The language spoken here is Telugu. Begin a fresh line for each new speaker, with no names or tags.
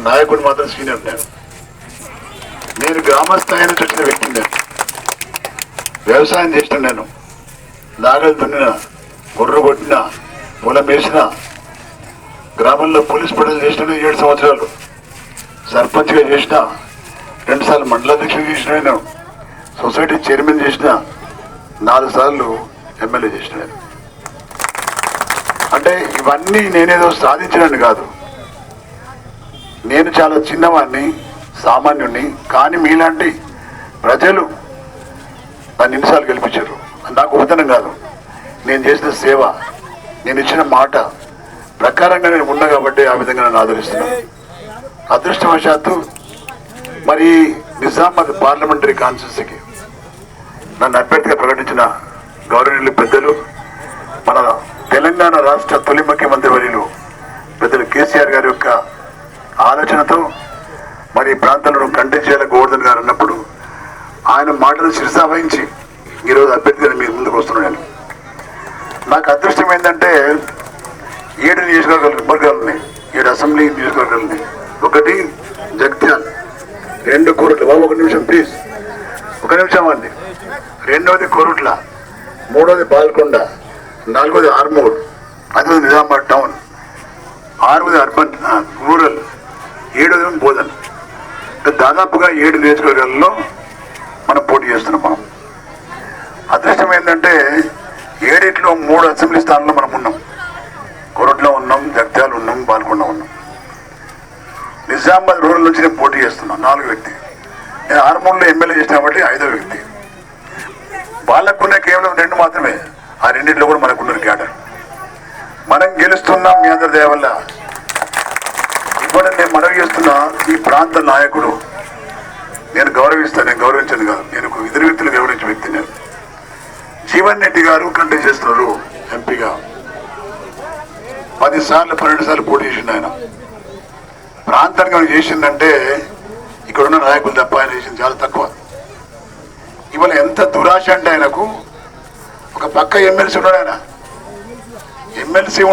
నాయకుడు మాత్రం సీనియర్. నేను గ్రామ స్థాయి నుంచి వచ్చిన వ్యక్తిని. నేను వ్యవసాయం చేసిన, నేను నాగలు దున్నిన, గొర్రె కొట్టిన, పొలం వేసిన, గ్రామంలో పోలీస్ పనులు చేసిన 7 సంవత్సరాలు, సర్పంచ్గా చేసిన, 2 సార్లు మండలాధ్యక్షుడు చేసిన, నేను సొసైటీ చైర్మన్ చేసిన, 4 సార్లు ఎమ్మెల్యే చేసిన. అంటే ఇవన్నీ నేనేదో సాధించడానికి కాదు. నేను చాలా చిన్నవాడిని, సామాన్యుడిని. కానీ మీలాంటి ప్రజలు నన్ను ఎన్నిసార్లు గెలిపించారు. నాకు ఉత్తనం కాదు, నేను చేసిన సేవ, నేను ఇచ్చిన మాట ప్రకారంగా నేను ఉన్నా కాబట్టి ఆ విధంగా నన్ను ఆదరిస్తున్నాను. అదృష్టవశాత్తు మరి నిజామాబాద్ పార్లమెంటరీ కాన్స్టిట్యూన్సీకి నన్ను అభ్యర్థిగా ప్రకటించిన గౌరవనీయులు పెద్దలు, మన తెలంగాణ రాష్ట్ర తొలి ముఖ్యమంత్రి వర్యులు పెద్దలు కేసీఆర్ గారి యొక్క ఆలోచనతో మరి ఈ ప్రాంతంలో కంటెంచేయాల గోవర్ధన్ గారు అన్నప్పుడు ఆయన మాటలు శిరసావహించి ఈరోజు అభ్యర్థిగా మీ ముందుకు వస్తున్నాను. నాకు అదృష్టం ఏంటంటే 7 నియోజకవర్గాలు ఉన్నాయి, 7 అసెంబ్లీ నియోజకవర్గాలు ఉన్నాయి. 1 జగిత్యాల, 2 కోరుట్ల. బాబు 1 నిమిషం ప్లీజ్, 1 నిమిషం అండి. 2వది కోరుట్ల, 3వది బాల్కొండ, 4వది ఆర్మూర్, 5వది నిజామాబాద్ టౌన్, 6వది అర్బన్ రూరల్, 7వది బోధన్. దాదాపుగా 7 నియోజకవర్గాల్లో మనం పోటీ చేస్తున్నాం. మనం అదృష్టం ఏంటంటే 7లో 3 అసెంబ్లీ స్థానంలో మనం ఉన్నాం. కోరుట్లో ఉన్నాం, జగిత్యాల ఉన్నాం, బాల్కొండ ఉన్నాం. నిజామాబాద్ రూరల్ నుంచి నేను పోటీ చేస్తున్నాను, 4వ వ్యక్తి. నేను ఆర్మూర్లో ఎమ్మెల్యే చేసిన కాబట్టి 5వ వ్యక్తి. వాళ్ళకున్న కేవలం 2 మాత్రమే. ఆ 2 కూడా మనకున్న క్యాడర్. మనం గెలుస్తున్నాం మీ అందరి దయ వల్ల. ఇప్పుడు నేను మనవి చేస్తున్నా, ఈ ప్రాంత నాయకుడు నేను గౌరవిస్తాను, నేను గౌరవించను కాదు, నేను ఇద్దరు వ్యక్తులు గౌరవించే వ్యక్తి. నేను జీవన్ రెడ్డి గారు కంటెస్ట్ చేస్తున్నారు ఎంపీగా. 10 సార్లు 12 సార్లు పోటీ చేసిండు ఆయన. ప్రాంతానికి మనం చేసిందంటే ఇక్కడున్న నాయకులు తప్ప ఆయన చేసింది చాలా తక్కువ. ఇవాళ ఎంత దురాశ అంటే ఆయనకు ఒక పక్క ఎమ్మెల్సీ ఉన్నాడు. ఆయన ఎమ్మెల్సీ